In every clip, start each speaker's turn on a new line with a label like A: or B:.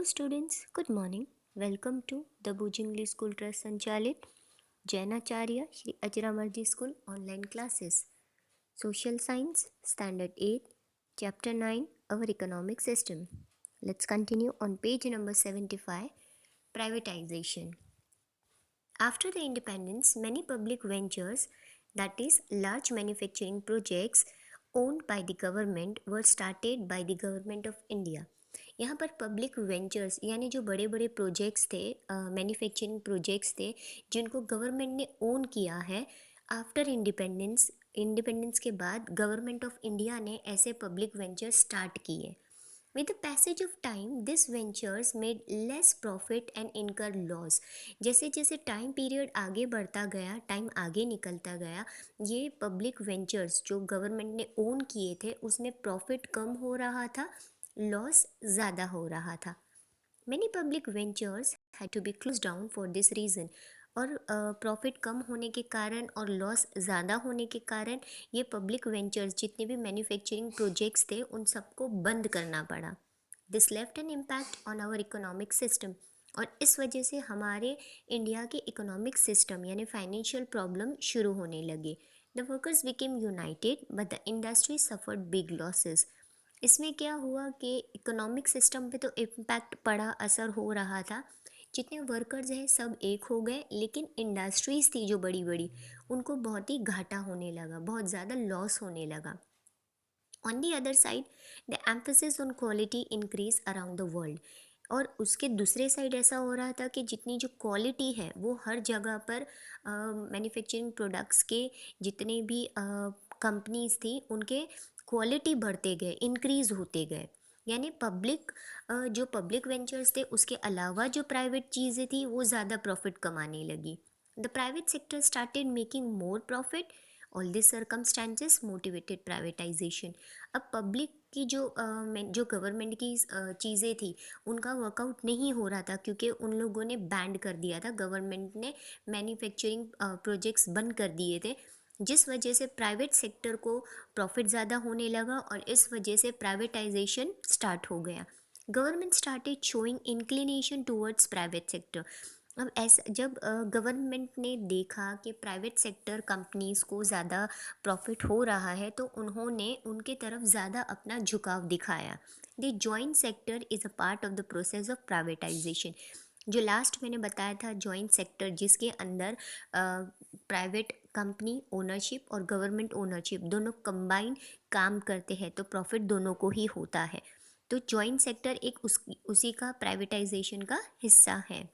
A: students, good morning. Welcome to the Bujingli School Trust Sanchalit Jainacharya Shri Ajramarji School online classes. Social Science, Standard 8, Chapter 9, Our Economic System. Let's continue on page number 75, Privatization. After the independence, many public ventures, that is, large manufacturing projects owned by the government, were started by the government of India. यहाँ पर public ventures यानी जो बड़े बड़े projects थे, manufacturing projects थे जिनको government ने ओन किया है आफ्टर इंडिपेंडेंस के बाद गवर्नमेंट ऑफ इंडिया ने ऐसे पब्लिक वेंचर्स स्टार्ट किए. With the passage of time, these ventures made less profit and incurred loss. जैसे जैसे टाइम पीरियड आगे बढ़ता गया, टाइम आगे निकलता गया, ये पब्लिक वेंचर्स जो गवर्नमेंट ने ओन किए थे उसमें प्रॉफिट कम हो रहा था, लॉस ज़्यादा हो रहा था. Many public ventures had to be closed down for this reason. और प्रॉफिट कम होने के कारण और लॉस ज़्यादा होने के कारण ये पब्लिक वेंचर्स जितने भी मैन्युफैक्चरिंग प्रोजेक्ट्स थे उन सबको बंद करना पड़ा. This left an impact on our economic system. और इस वजह से हमारे इंडिया के इकोनॉमिक सिस्टम यानी फाइनेंशियल प्रॉब्लम शुरू होने लगे. The workers became united but the industry suffered big losses. इसमें क्या हुआ कि इकोनॉमिक सिस्टम पे तो इम्पैक्ट पड़ा, असर हो रहा था. जितने वर्कर्स हैं सब एक हो गए, लेकिन इंडस्ट्रीज़ थी जो बड़ी बड़ी उनको बहुत ही घाटा होने लगा, बहुत ज़्यादा लॉस होने लगा. On the other side the emphasis on quality increase around the world. और उसके दूसरे साइड ऐसा हो रहा था कि जितनी जो क्वालिटी है वो हर जगह पर मैन्युफैक्चरिंग प्रोडक्ट्स के जितने भी कंपनीज थी उनके क्वालिटी बढ़ते गए, इंक्रीज़ होते गए. यानी जो पब्लिक वेंचर्स थे उसके अलावा जो प्राइवेट चीज़ें थी वो ज़्यादा प्रॉफिट कमाने लगी. The private sector started making more profit. All this circumstances motivated privatisation. अब पब्लिक की जो गवर्नमेंट की चीज़ें थी उनका वर्कआउट नहीं हो रहा था क्योंकि उन लोगों ने बैंड कर दिया था, गवर्नमेंट ने मैन्युफैक्चरिंग प्रोजेक्ट्स बंद कर दिए थे, जिस वजह से प्राइवेट सेक्टर को प्रॉफिट ज़्यादा होने लगा और इस वजह से प्राइवेटाइजेशन स्टार्ट हो गया. Government started showing inclination towards private sector. अब ऐसा जब गवर्नमेंट ने देखा कि प्राइवेट सेक्टर कंपनीज़ को ज़्यादा प्रॉफिट हो रहा है तो उन्होंने उनके तरफ ज़्यादा अपना झुकाव दिखाया. The joint sector is a part of the process of privatisation. जो लास्ट मैंने बताया था जॉइंट सेक्टर, जिसके अंदर प्राइवेट कंपनी ओनरशिप और गवर्नमेंट ओनरशिप दोनों कंबाइन काम करते हैं तो प्रॉफिट दोनों को ही होता है. तो जॉइंट सेक्टर एक उसी का प्राइवेटाइजेशन का हिस्सा है.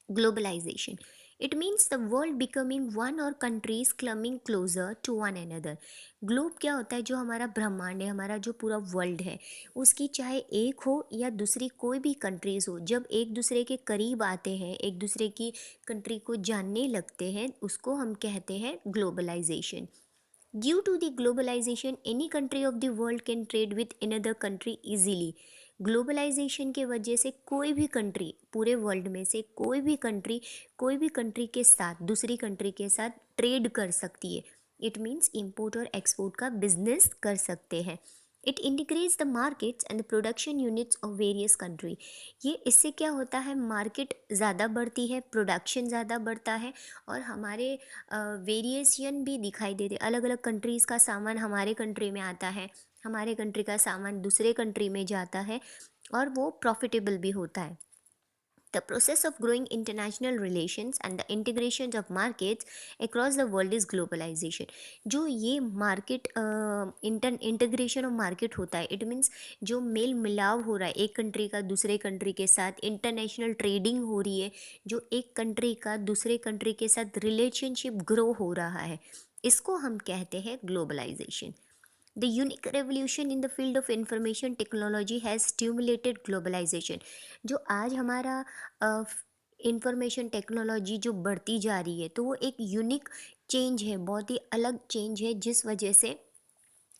A: Globalization. It means the world becoming one or countries coming closer to one another. Globe क्या होता है? जो हमारा ब्रह्मांड है, हमारा जो पूरा वर्ल्ड है, उसकी चाहे एक हो या दूसरी कोई भी कंट्रीज़ हो, जब एक दूसरे के करीब आते हैं, एक दूसरे की कंट्री को जानने लगते हैं, उसको हम कहते हैं globalisation. Due to the globalization, any country of the world can trade with another country easily. Globalisation के वजह से कोई भी कंट्री, पूरे वर्ल्ड में से कोई भी कंट्री के साथ दूसरी कंट्री के साथ ट्रेड कर सकती है. इट मीन्स इम्पोर्ट और एक्सपोर्ट का बिजनेस कर सकते हैं. It integrates the markets and the production units of various country. ये इससे क्या होता है? मार्केट ज़्यादा बढ़ती है, प्रोडक्शन ज़्यादा बढ़ता है और हमारे वेरिएशन भी दिखाई देते. अलग अलग कंट्रीज़ का सामान हमारे कंट्री में आता है, हमारे कंट्री का सामान दूसरे कंट्री में जाता है और वो प्रॉफिटेबल भी होता है. The process of growing international relations and the integration of markets across the world is globalization. जो ये मार्केट इंटीग्रेशन ऑफ मार्केट होता है, इट मीन्स जो मेल मिलाव हो रहा है एक कंट्री का दूसरे कंट्री के साथ, इंटरनेशनल ट्रेडिंग हो रही है, जो एक कंट्री का दूसरे कंट्री के साथ रिलेशनशिप ग्रो हो रहा है, इसको हम कहते हैं globalisation. The unique revolution in the field of information technology has stimulated globalization. जो आज हमारा इंफॉर्मेशन टेक्नोलॉजी जो बढ़ती जा रही है तो वो एक यूनिक चेंज है, बहुत ही अलग चेंज है, जिस वजह से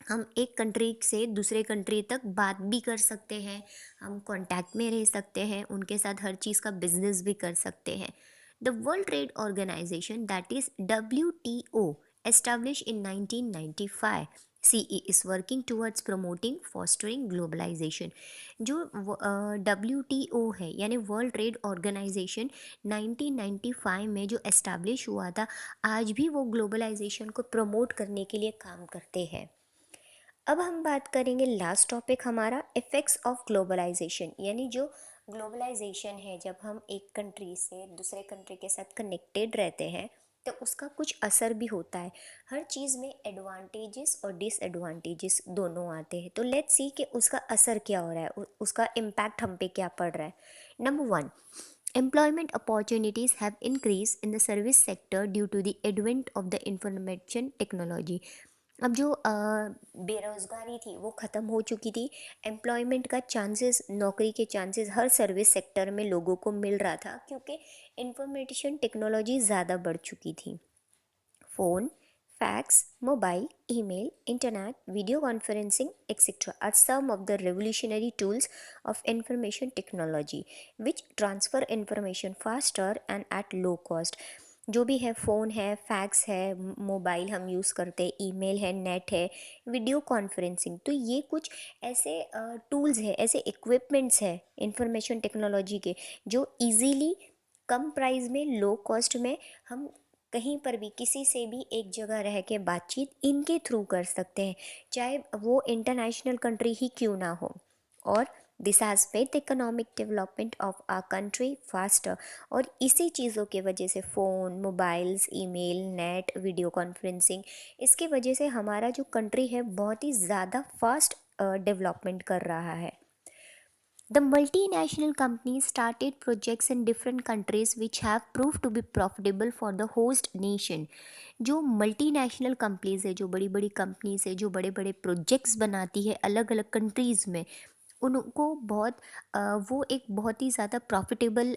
A: हम एक कंट्री से दूसरे कंट्री तक बात भी कर सकते हैं, हम कांटेक्ट में रह सकते हैं, उनके साथ हर चीज़ का बिजनेस भी कर सकते हैं. The world trade organisation, that is WTO, established in 1995, CE is working towards promoting fostering globalization. जो WTO है यानी वर्ल्ड ट्रेड ऑर्गेनाइजेशन 1995 में जो एस्टैब्लिश हुआ था, आज भी वो ग्लोबलाइजेशन को प्रमोट करने के लिए काम करते हैं। अब हम बात करेंगे लास्ट टॉपिक हमारा, इफ़ेक्ट्स ऑफ ग्लोबलाइजेशन, यानी जो ग्लोबलाइजेशन है, जब हम एक कंट्री से दूसरे कंट्री के साथ कनेक्टेड रहते हैं तो उसका कुछ असर भी होता है। हर चीज़ में एडवांटेजेस और डिसएडवांटेजेस दोनों आते हैं, तो लेट्स सी कि उसका असर क्या हो रहा है, उसका इम्पैक्ट हम पे क्या पड़ रहा है। Number one, employment opportunities have increased in the service sector due to the advent of the information technology. अब जो बेरोज़गारी थी वो ख़त्म हो चुकी थी, एम्प्लॉयमेंट का चांसेस, नौकरी के चांसेस हर सर्विस सेक्टर में लोगों को मिल रहा था क्योंकि इंफॉर्मेशन टेक्नोलॉजी ज़्यादा बढ़ चुकी थी। Phone, fax, mobile, email, internet, video conferencing, etc. are some of the revolutionary tools of information technology which transfer information faster and at low cost. जो भी है, फ़ोन है, फैक्स है, मोबाइल हम यूज़ करते हैं, ईमेल है, नेट है, वीडियो कॉन्फ्रेंसिंग, तो ये कुछ ऐसे टूल्स है, ऐसे इक्विपमेंट्स है इंफॉर्मेशन टेक्नोलॉजी के, जो इजीली कम प्राइस में, लो कॉस्ट में हम कहीं पर भी किसी से भी एक जगह रह के बातचीत इनके थ्रू कर सकते हैं, चाहे वो इंटरनेशनल कंट्री ही क्यों ना हो। और this has made the economic development of our country faster. और इसी चीज़ों के वजह से, phone, mobiles, email, net, video conferencing, इसके वजह से हमारा जो कंट्री है बहुत ही ज़्यादा फास्ट डेवलपमेंट कर रहा है। The multinational companies started projects in different countries which have proved to be profitable for the host nation. जो मल्टीनेशनल कंपनीज है, जो बड़ी बड़ी कंपनीज है, जो बड़े बड़े प्रोजेक्ट्स बनाती है अलग अलग कंट्रीज़ में, उनको बहुत वो एक बहुत ही ज़्यादा प्रॉफिटेबल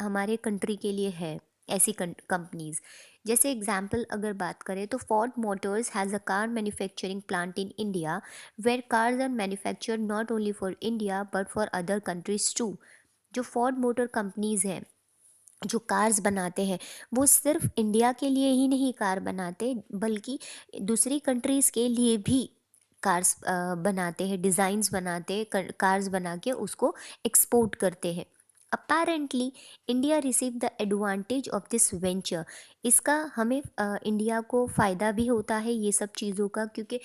A: हमारे कंट्री के लिए है ऐसी कंपनीज। जैसे एग्जांपल अगर बात करें तो Ford motors has a car manufacturing plant in India where cars are manufactured not only for India but for other countries too. जो फोर्ड मोटर कंपनीज हैं, जो कार्स बनाते हैं, वो सिर्फ इंडिया के लिए ही नहीं कार बनाते, बल्कि दूसरी कंट्रीज़ के लिए भी कार्स बनाते हैं, डिज़ाइंस बनाते हैं, कार्स बना के उसको एक्सपोर्ट करते हैं। Apparently India receive the advantage of this venture. इसका हमें इंडिया को फ़ायदा भी होता है ये सब चीज़ों का, क्योंकि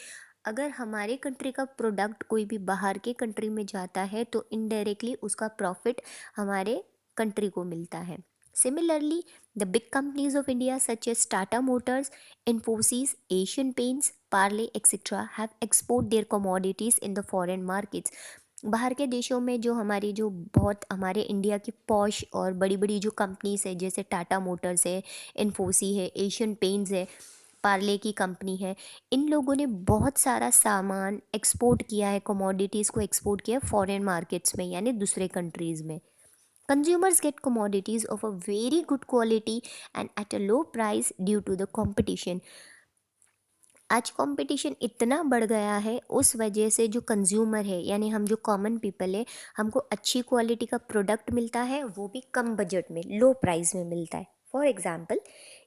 A: अगर हमारे कंट्री का प्रोडक्ट कोई भी बाहर के कंट्री में जाता है तो इनडायरेक्टली उसका प्रॉफिट हमारे कंट्री को मिलता है। Similarly, the big companies of India such as Tata Motors, Infosys, Asian Paints, Parle, etc. have export their commodities in the foreign markets. बाहर के देशों में जो हमारी जो बहुत हमारे इंडिया की पॉश और बड़ी बड़ी जो कंपनीज है, जैसे टाटा मोटर्स है, इन्फोसी है, एशियन पेंट्स है, पार्ले की कंपनी है, इन लोगों ने बहुत सारा सामान एक्सपोर्ट किया है, कमोडिटीज़ को एक्सपोर्ट किया है फॉरेन मार्केट्स में, यानी दूसरे कंट्रीज़ में। Consumers get commodities of a very good quality and at a low price due to the competition. आज कंपटीशन इतना बढ़ गया है, उस वजह से जो कंज्यूमर है यानी हम जो कॉमन पीपल है, हमको अच्छी क्वालिटी का प्रोडक्ट मिलता है, वो भी कम बजट में, लो प्राइस में मिलता है। For example,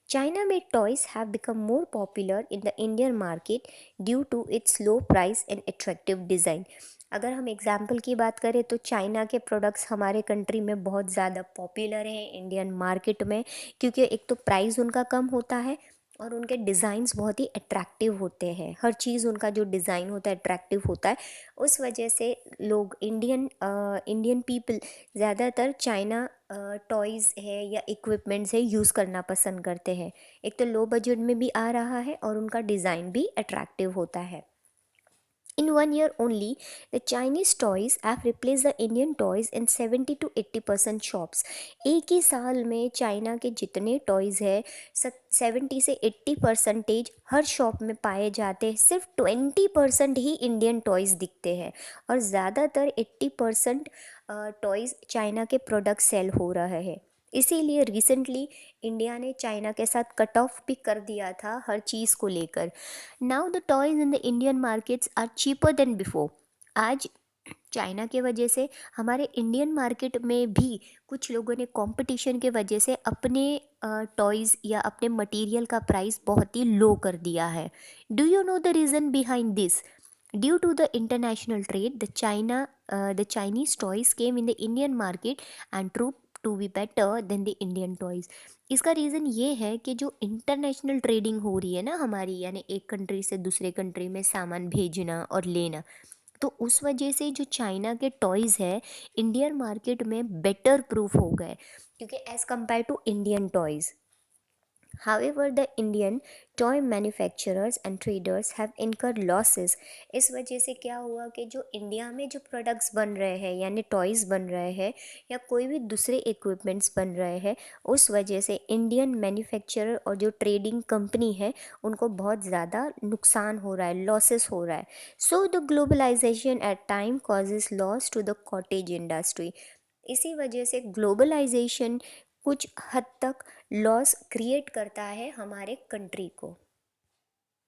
A: China made toys have become more popular in the Indian market due to its low price and attractive design. अगर हम एग्जाम्पल की बात करें तो चाइना के प्रोडक्ट्स हमारे कंट्री में बहुत ज़्यादा पॉपुलर हैं इंडियन मार्केट में, क्योंकि एक तो प्राइस उनका कम होता है और उनके डिज़ाइंस बहुत ही अट्रैक्टिव होते हैं, हर चीज़ उनका जो डिज़ाइन होता है अट्रैक्टिव होता है। उस वजह से लोग इंडियन पीपल ज़्यादातर चाइना टॉयज़ है या इक्विपमेंट्स है यूज़ करना पसंद करते हैं। एक तो लो बजट में भी आ रहा है और उनका डिज़ाइन भी अट्रैक्टिव होता है। In 1 year only, the Chinese toys have replaced the Indian toys in 70 to 80% shops. एक ही साल में चाइना के जितने टॉयज़ है 70 से 80% हर शॉप में पाए जाते हैं, सिर्फ 20% ही इंडियन टॉयज़ दिखते हैं और ज़्यादातर 80% टॉयज़ चाइना के प्रोडक्ट सेल हो रहे हैं। इसीलिए रिसेंटली इंडिया ने चाइना के साथ कट ऑफ भी कर दिया था हर चीज़ को लेकर। Now the toys in the Indian markets are cheaper than before. आज चाइना के वजह से हमारे इंडियन मार्केट में भी कुछ लोगों ने कंपटीशन के वजह से अपने टॉयज़ या अपने मटेरियल का प्राइस बहुत ही लो कर दिया है। Do you know the reason behind this? Due to the international trade, the Chinese toys came in the Indian market and true to be better than the Indian toys. इसका reason ये है कि जो international trading हो रही है ना हमारी, यानी एक कंट्री से दूसरे कंट्री में सामान भेजना और लेना, तो उस वजह से जो चाइना के टॉयज़ है इंडियन मार्केट में बेटर प्रूफ हो गए, क्योंकि as compare to Indian toys. However, the Indian toy manufacturers and traders have incurred losses। इस वजह से क्या हुआ कि जो इंडिया में जो प्रोडक्ट्स बन रहे हैं यानी टॉयज़ बन रहे हैं या कोई भी दूसरे इक्विपमेंट्स बन रहे हैं, उस वजह से इंडियन मैन्युफैक्चरर और जो ट्रेडिंग कंपनी है उनको बहुत ज़्यादा नुकसान हो रहा है, लॉसेस हो रहा है। So the globalisation at time causes loss to the cottage industry. इसी वजह से ग्लोबलाइजेशन कुछ हद तक लॉस क्रिएट करता है हमारे कंट्री को।